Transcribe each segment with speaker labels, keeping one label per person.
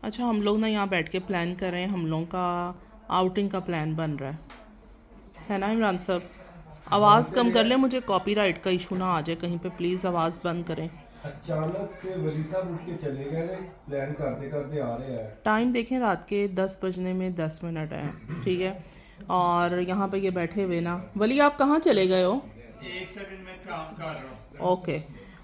Speaker 1: अच्छा, हम लोग ना यहाँ बैठ के प्लान कर रहे हैं, हम लोगों का आउटिंग का प्लान बन रहा है ना इमरान साहब? आवाज़ कम कर ले, मुझे कॉपीराइट का इशू ना आ जाए कहीं पे, प्लीज़ आवाज़ बंद करें।
Speaker 2: अचानक से वली साहब उठ के चले गए ने, प्लान करते करते आ रहे हैं।
Speaker 1: टाइम देखें, रात के 10 बजने में 10 मिनट है, ठीक है। और यहाँ पे ये बैठे हुए ना, वली आप कहाँ चले गए हो?
Speaker 3: एक सेकंड में काम कर रहा हूँ।
Speaker 1: ओके,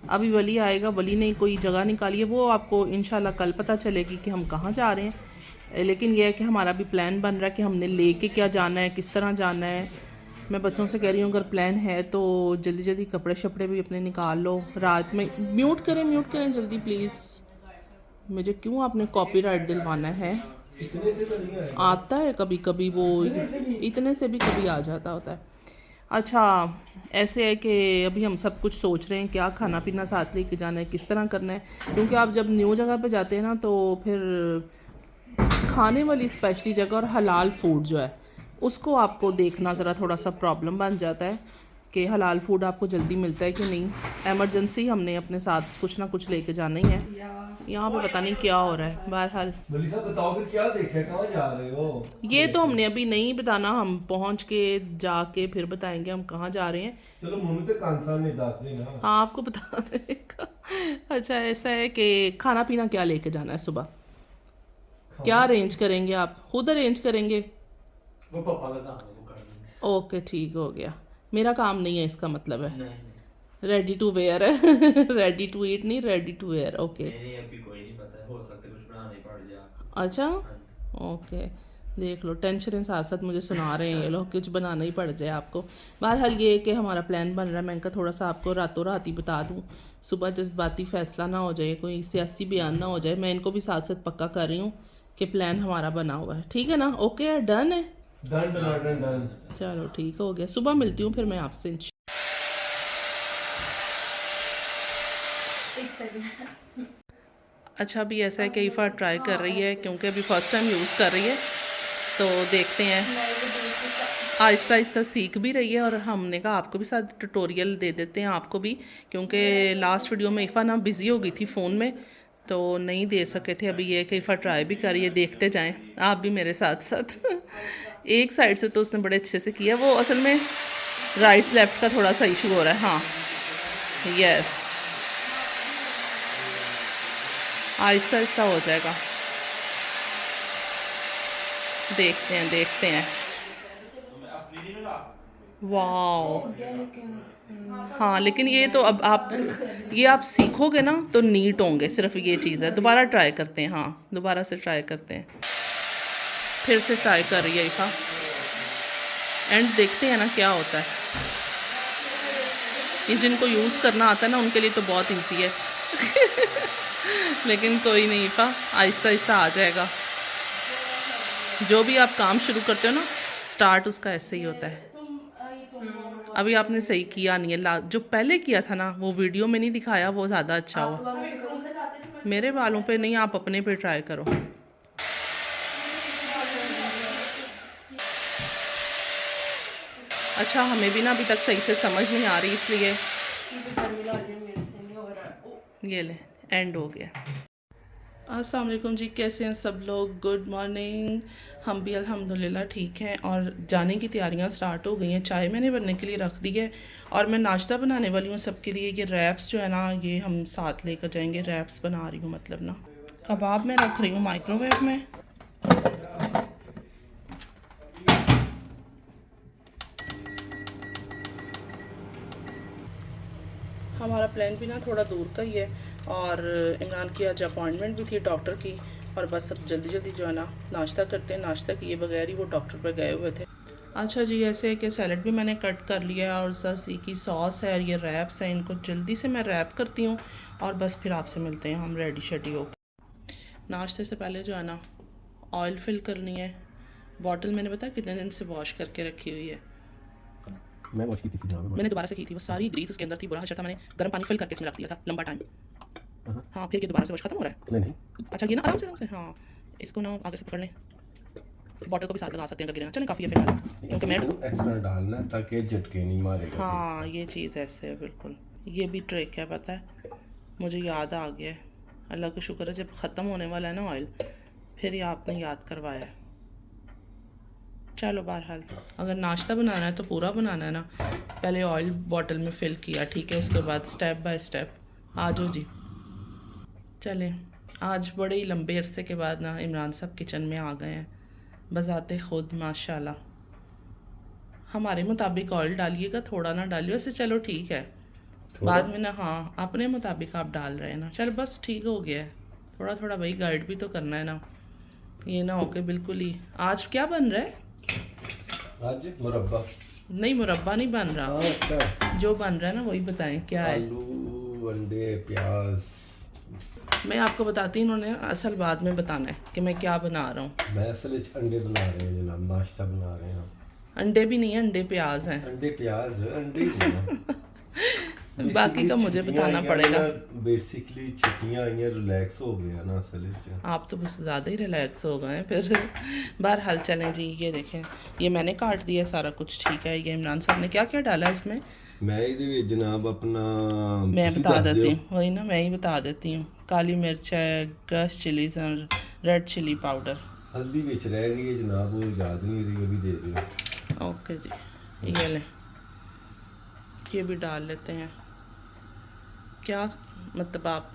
Speaker 1: अभी वली आएगा, वली ने कोई जगह निकाली है, वो आपको इंशाल्लाह कल पता चलेगी कि हम कहाँ जा रहे हैं। लेकिन यह है कि हमारा भी प्लान बन रहा है कि हमने लेके क्या जाना है, किस तरह जाना है। मैं बच्चों से कह रही हूँ अगर प्लान है तो जल्दी जल्दी कपड़े शपड़े भी अपने निकाल लो रात में। म्यूट करें जल्दी प्लीज़। मुझे क्यों आपने कॉपीराइट दिलवाना है?
Speaker 2: इतने से तो नहीं आए।
Speaker 1: आता है कभी कभी वो, इतने से भी कभी आ जाता होता है। अच्छा, ऐसे है कि अभी हम सब कुछ सोच रहे हैं क्या खाना पीना साथ लेके जाना है, किस तरह करना है। क्योंकि आप जब न्यू जगह पे जाते हैं ना तो फिर खाने वाली स्पेशली जगह और हलाल फूड जो है उसको आपको देखना ज़रा थोड़ा सा प्रॉब्लम बन जाता है कि हलाल फूड आपको जल्दी मिलता है कि नहीं। एमरजेंसी हमने अपने साथ कुछ ना कुछ लेके जाना ही है। यहाँ पे पता नहीं क्या हो रहा है। बहरहाल
Speaker 2: वली साहब बताओ फिर क्या देखा, कहाँ जा रहे हो?
Speaker 1: ये तो हमने अभी नहीं बताना, हम पहुँच के जाके फिर बताएंगे हम कहाँ जा रहे हैं।
Speaker 2: चलो मुन्नू तो कांसा ने दस देना।
Speaker 1: हाँ, आपको बता देगा। अच्छा, ऐसा है कि खाना पीना क्या लेके जाना है सुबह? क्या अरेंज करेंगे? आप खुद अरेंज करेंगे?
Speaker 3: वो पापा का काम है, वो कर देंगे।
Speaker 1: ओके, ठीक हो गया। मेरा काम नहीं है इसका मतलब है।
Speaker 3: नहीं नहीं
Speaker 1: रेडी टू वेयर है। रेडी टू ईट नहीं, रेडी टू वेयर। ओके।
Speaker 3: नहीं नहीं, अभी कोई नहीं पता है, हो सकता है कुछ बनाना ही पड़ जाए।
Speaker 1: अच्छा,
Speaker 3: हाँ जी।
Speaker 1: ओके। देख लो, टेंशन साथ साथ मुझे सुना रहे हैं ये लोग, कुछ बनाना ही पड़ जाए आपको। बहरहाल ये है कि हमारा प्लान बन रहा है। मैं थोड़ा सा आपको रातों रात ही बता दूँ, सुबह जज्बाती फैसला ना हो जाए, कोई सियासी बयान ना हो जाए। मैं इनको भी साथ साथ पक्का कर रही हूँ कि प्लान हमारा बना हुआ है, ठीक है ना? ओके है, डन है।
Speaker 2: Done done done done.
Speaker 1: चलो ठीक हो गया, सुबह मिलती हूँ फिर मैं आपसे। अच्छा, अभी ऐसा है कि ईफ़ा ट्राई कर रही है क्योंकि अभी फ़र्स्ट टाइम यूज़ कर रही है, तो देखते हैं। आहिस्ता आहिस्ता सीख भी रही है और हमने कहा आपको भी साथ ट्यूटोरियल दे देते हैं आपको भी, क्योंकि लास्ट वीडियो में ईफ़ा ना बिज़ी हो गई थी फ़ोन में तो नहीं दे सके थे। अभी ये कि ईफ़ा ट्राई भी करिए, देखते जाएं आप भी मेरे साथ साथ। एक साइड से तो उसने बड़े अच्छे से किया, वो असल में राइट लेफ़्ट का थोड़ा सा इशू हो रहा है। हाँ, यस, आहिस्ता आहिस्ता हो जाएगा। देखते हैं। वाह, हाँ, लेकिन ये तो अब आप ये आप सीखोगे ना तो नीट होंगे, सिर्फ ये चीज़ है। दोबारा ट्राई करते हैं, हाँ दोबारा से ट्राई करते हैं। फिर से ट्राई कर रही है ईफा, एंड देखते हैं ना क्या होता है। ये जिनको यूज़ करना आता है ना उनके लिए तो बहुत ईजी है। लेकिन कोई नहीं ईफा, आहिस्ता आहिस्ता आ जाएगा। जो भी आप काम शुरू करते हो ना, स्टार्ट उसका ऐसे ही होता है। अभी आपने सही किया नहीं है, जो पहले किया था ना वो वीडियो में नहीं दिखाया, वो ज़्यादा अच्छा हुआ। मेरे बालों पे नहीं, आप अपने पे ट्राई करो। अच्छा, हमें भी ना अभी तक सही से समझ नहीं आ रही, इसलिए ये ले, एंड हो गया। अस्सलाम वालेकुम जी, कैसे हैं सब लोग? Good morning. हम भी अल्हम्दुलिल्लाह ठीक हैं और जाने की तैयारियां स्टार्ट हो गई हैं। चाय मैंने बनने के लिए रख दी है और मैं नाश्ता बनाने वाली हूँ सबके लिए। ये रैप्स जो है ना, ये हम साथ लेकर जाएंगे। रैप्स बना रही हूँ, मतलब ना कबाब में रख रही हूँ माइक्रोवेव में। हमारा प्लान भी ना थोड़ा दूर का ही है और इमरान की आज अपॉइंटमेंट भी थी डॉक्टर की, और बस अब जल्दी जल्दी जो है ना नाश्ता करते हैं। नाश्ता किए बगैर ही वो डॉक्टर पर गए हुए थे। अच्छा जी, ऐसे है कि सैलड भी मैंने कट कर लिया और सरसी की सॉस है, ये रैप्स हैं, इनको जल्दी से मैं रैप करती हूँ और बस फिर आपसे मिलते हैं हम रेडी शेडी हो। नाश्ते से पहले जो है ना ऑयल फिल करनी है। बॉटल मैंने बताया कितने दिन से वॉश करके रखी हुई है।
Speaker 2: मैं वॉश की थी जहाँ पे
Speaker 1: मैंने दोबारा से की थी, वो सारी ग्रीस उसके अंदर थी, बुरा हाल था। मैंने गर्म पानी फिल करके इसमें रख दिया था लंबा टाइम। हाँ, फिर ये दोबारा से वॉश खत्म हो रहा है।
Speaker 2: नहीं
Speaker 1: अच्छा, ये ना आराम से हाँ, इसको ना आगे से पकड़ लें। बॉटल को भी साथ लगा सकते हैं अगर गिरे ना। चलें, काफ़ी है फिर, क्योंकि मैं
Speaker 2: एक्स्ट्रा डालना ताकि झटके नहीं मारेगा।
Speaker 1: हाँ, ये चीज़ ऐसे है बिल्कुल। ये भी ट्रिक है, पता है मुझे याद आ गया है। अल्लाह का शुक्र है, जब ख़त्म होने वाला है ना ऑयल फिर ये आपने याद करवाया है। चलो बहरहाल अगर नाश्ता बनाना है तो पूरा बनाना है ना। पहले ऑयल बॉटल में फ़िल किया, ठीक है, उसके बाद स्टेप बाय स्टेप। आ जाओ जी। चलें, आज बड़े ही लंबे अरसे के बाद ना इमरान साहब किचन में आ गए हैं, बज़ाते ख़ुद माशाल्लाह। हमारे मुताबिक ऑयल डालिएगा, थोड़ा ना डालिए, वैसे चलो ठीक है, बाद में ना, हाँ अपने मुताबिक आप डाल रहे हैं ना, चल बस ठीक हो गया है। थोड़ा थोड़ा भाई गाइड भी तो करना है ना, ये ना हो के बिल्कुल ही। आज क्या बन रहा है?
Speaker 2: आज मुरब्बा।
Speaker 1: नहीं, मुरब्बा नहीं बन रहा।
Speaker 2: अच्छा,
Speaker 1: जो बन रहा है ना वही बताएं क्या है।
Speaker 2: आलू, अंडे, प्याज।
Speaker 1: मैं आपको बताती हूँ, इन्होंने असल बाद में बताना है कि मैं क्या बना रहा हूँ।
Speaker 2: मैं असल अंडे बना रहे हैं जनाब, नाश्ता बना रहे हैं।
Speaker 1: अंडे भी नहीं है, अंडे प्याज हैं।
Speaker 2: अंडे प्याज अंडे ही हैं।
Speaker 1: बाकी का मुझे बताना पड़ेगा।
Speaker 2: बेसिकली छुट्टियां आई हैं, रिलैक्स हो गया ना असल में।
Speaker 1: आप तो बस ज़्यादा ही रिलैक्स हो गए हैं फिर। बहरहाल चलें जी, ये देखें, ये मैंने काट दिया सारा कुछ, ठीक है। ये इमरान साहब ने क्या क्या डाला इसमें?
Speaker 2: मैं ये जनाब अपना
Speaker 1: मैं बता देती हूँ, वही ना, मैं ही बता देती हूँ। काली मिर्च है, क्रश चिलीज और रेड चिली पाउडर।
Speaker 2: हल्दी बिच रह गई है जनाब, वो याद नहीं रही, वो भी दे दियो।
Speaker 1: ओके जी, ये लें, ये भी डाल लेते हैं। क्या मतलब आप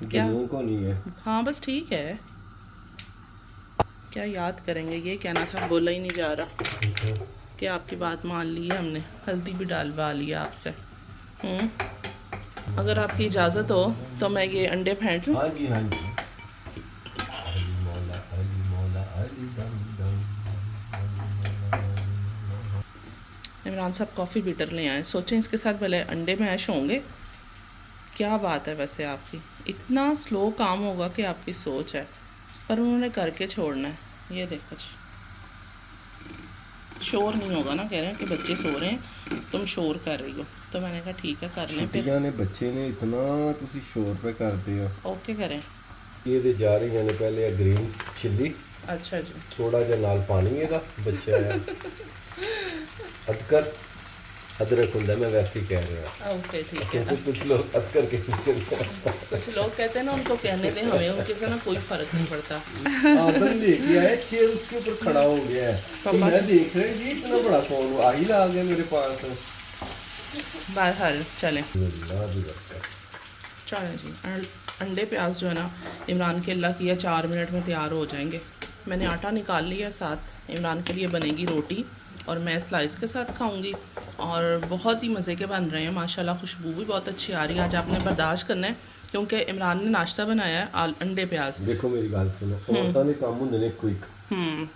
Speaker 1: क्या
Speaker 2: को नहीं है?
Speaker 1: हाँ बस ठीक है, क्या याद करेंगे, ये कहना था, बोला ही नहीं जा रहा कि आपकी बात मान ली है हमने। हल्दी भी डालवा लिया आपसे। अगर आपकी इजाज़त हो तो मैं ये अंडे फेंट लूँ।
Speaker 2: हाँ जी, हाँ जी। अली मौला, अली मौला, अली दम दम।
Speaker 1: इमरान साहब कॉफ़ी बीटर ले आए, सोचें इसके साथ भले अंडे मैश होंगे। क्या बात है वैसे आपकी, इतना स्लो काम होगा कि आपकी सोच है, पर उन्होंने करके छोड़ना है। ये देखो जी, शोर नहीं होगा ना, कह रहे हैं कि बच्चे सो रहे हैं तुम शोर कर रही हो, तो मैंने कहा ठीक है कर लें फिर।
Speaker 2: छुट्टियां ने बच्चे ने इतना तुसी शोर पे करते हो।
Speaker 1: ओके करें।
Speaker 2: ये दे जा रही हैं पहले ग्रीन चिल्ली।
Speaker 1: अच्छा जी।
Speaker 2: थोड़ा जिहा नाल पानी है बच्चा है। अदकर अदरक होंगे, मैं वैसे ही कह रहा।
Speaker 1: ओके ठीक है ना।
Speaker 2: कुछ लोग अदकर के
Speaker 1: कुछ लोग कहते हैं ना, उनको कहने दें, हमें उनके से ना कोई फर्क नहीं पड़ता।
Speaker 2: आदम लेके आए, चेयर उसके ऊपर खड़ा हो गया है, तो मैं देख रहा हूँ ये इतना बड़ा कौन आ ही ला गया मेरे पास।
Speaker 1: बहरहाल चलें चलें जी। अंडे प्याज जो है ना, इमरान के अल्लाह किया 4 मिनट में तैयार हो जाएंगे। मैंने आटा निकाल लिया, साथ इमरान के लिए बनेगी रोटी और मैं स्लाइस के साथ खाऊंगी। और बहुत ही मज़े के बन रहे हैं माशाल्लाह, खुशबू भी बहुत अच्छी आ रही है। आज आपने बर्दाश्त करना है क्योंकि इमरान ने नाश्ता बनाया है अंडे प्याज।
Speaker 2: देखो मेरी गल सुनो, औरतां दे काम हुंदे ने क्विक,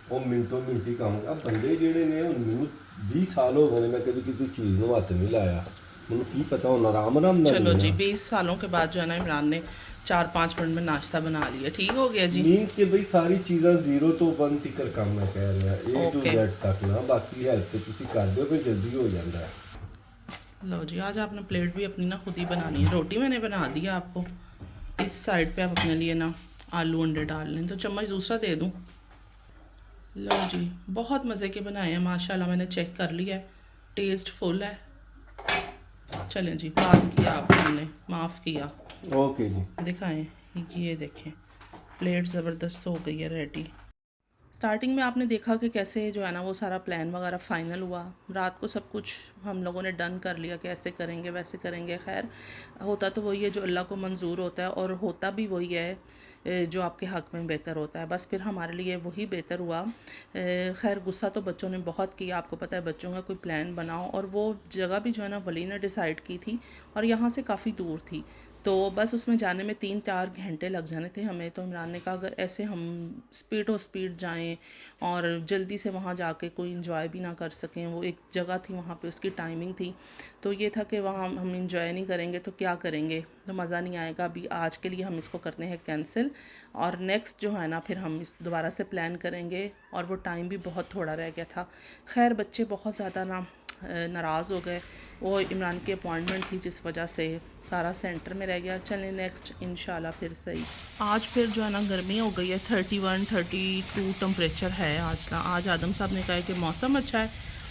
Speaker 2: वो मिनटों मिनटी काम। अब बंदे जेडे ने हुण मैनूं 20 साल हो गए, मैं कभी किसी चीज़ नूं हत्थ नहीं लाया, मैनूं की पता होना आराम आराम।
Speaker 1: चलो जी, 20 सालों के बाद जो है ना इमरान ने 4-5 मिनट में नाश्ता बना लिया, ठीक हो गया जी।
Speaker 2: मीन्स कि भाई सारी चीज़ां 0 ਤੋਂ 1 तक काम मैं कह रहा, A to Z तक ना, बाकी हेल्प तो तुसी कर दो, फिर जल्दी हो जाता है।
Speaker 1: लो जी, आज आपने प्लेट भी अपनी ना खुद ही बनानी है। रोटी मैंने बना दिया आपको, इस साइड पे आप अपने लिए ना आलू अंडे डाल लें, तो चम्मच दूसरा दे दूँ। लो जी, बहुत मज़े के बनाए हैं माशाल्लाह, मैंने चेक कर लिया है, टेस्ट फुल है। चलें जी, पास किया आपने, माफ़ किया।
Speaker 2: ओके जी,
Speaker 1: दिखाएं, ये देखें, प्लेट ज़बरदस्त हो गई है रेडी। स्टार्टिंग में आपने देखा कि कैसे जो है ना वो सारा प्लान वगैरह फ़ाइनल हुआ। रात को सब कुछ हम लोगों ने डन कर लिया कि ऐसे करेंगे वैसे करेंगे। खैर होता तो वही है जो अल्लाह को मंजूर होता है, और होता भी वही है जो आपके हक़ में बेहतर होता है। बस फिर हमारे लिए वही बेहतर हुआ। खैर गुस्सा तो बच्चों ने बहुत किया, आपको पता है बच्चों का कोई प्लान बनाओ, और वो जगह भी जो है ना वली ने डिसाइड की थी और यहाँ से काफ़ी दूर थी, तो बस उसमें जाने में 3-4 घंटे लग जाने थे हमें। तो इमरान ने कहा अगर ऐसे हम स्पीड जाएं और जल्दी से वहाँ जाके कोई इंजॉय भी ना कर सकें, वो एक जगह थी वहाँ पे उसकी टाइमिंग थी, तो ये था कि वहाँ हम इंजॉय नहीं करेंगे तो क्या करेंगे, तो मज़ा नहीं आएगा। अभी आज के लिए हम इसको करते हैं कैंसिल, और नेक्स्ट जो है ना फिर हम इस दोबारा से प्लान करेंगे, और वो टाइम भी बहुत थोड़ा रह गया था। खैर बच्चे बहुत ज़्यादा ना नाराज़ हो गए, वो इमरान की अपॉइंटमेंट थी जिस वजह से सारा सेंटर में रह गया। चलें नेक्स्ट इंशाल्लाह फिर सही। आज फिर जो है ना गर्मी हो गई है, 31-32 टेम्परेचर है आज ना। आज आदम साहब ने कहा कि मौसम अच्छा है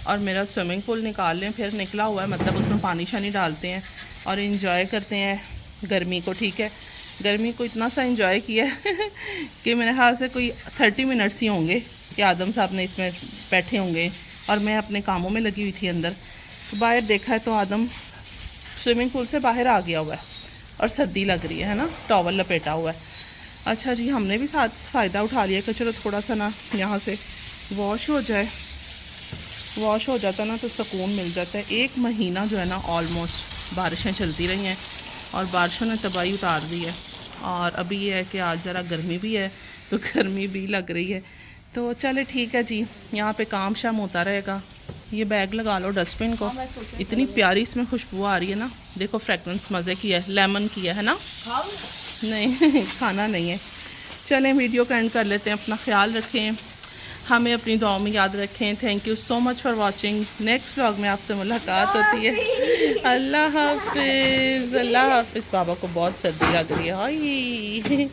Speaker 1: और मेरा स्विमिंग पूल निकाल लें, फिर निकला हुआ है, मतलब उसमें पानी शानी डालते हैं और इंजॉय करते हैं गर्मी को, ठीक है। गर्मी को इतना सा एंजॉय किया है कि मेरे ख्याल से कोई 30 मिनट्स ही होंगे कि आदम साहब ने इसमें बैठे होंगे और मैं अपने कामों में लगी हुई थी अंदर। तो बाहर देखा है तो आदम स्विमिंग पूल से बाहर आ गया हुआ है और सर्दी लग रही है ना, टॉवल लपेटा हुआ है। अच्छा जी, हमने भी साथ फ़ायदा उठा लिया कि चलो थोड़ा सा ना यहाँ से वॉश हो जाए। वॉश हो जाता ना तो सुकून मिल जाता है। 1 महीना जो है ना ऑलमोस्ट बारिशें चलती रही हैं और बारिशों ने तबाही उतार दी है। और अभी ये है कि आज ज़रा गर्मी भी है तो गर्मी भी लग रही है। तो चले ठीक है जी, यहाँ पे काम शाम होता रहेगा। ये बैग लगा लो डस्टबिन को, इतनी प्यारी इसमें खुशबू आ रही है ना। देखो फ्रेगरेंस मज़े की है, लेमन की है ना। नहीं खाना नहीं है। चलें वीडियो का एंड कर लेते हैं। अपना ख्याल रखें, हमें अपनी दुआओं में याद रखें। Thank you so much for watching. Next vlog में आपसे मुलाकात होती है। अल्लाह हाफिज़, अल्लाह हाफिज़। बाबा को बहुत सर्दी लग रही है। हाय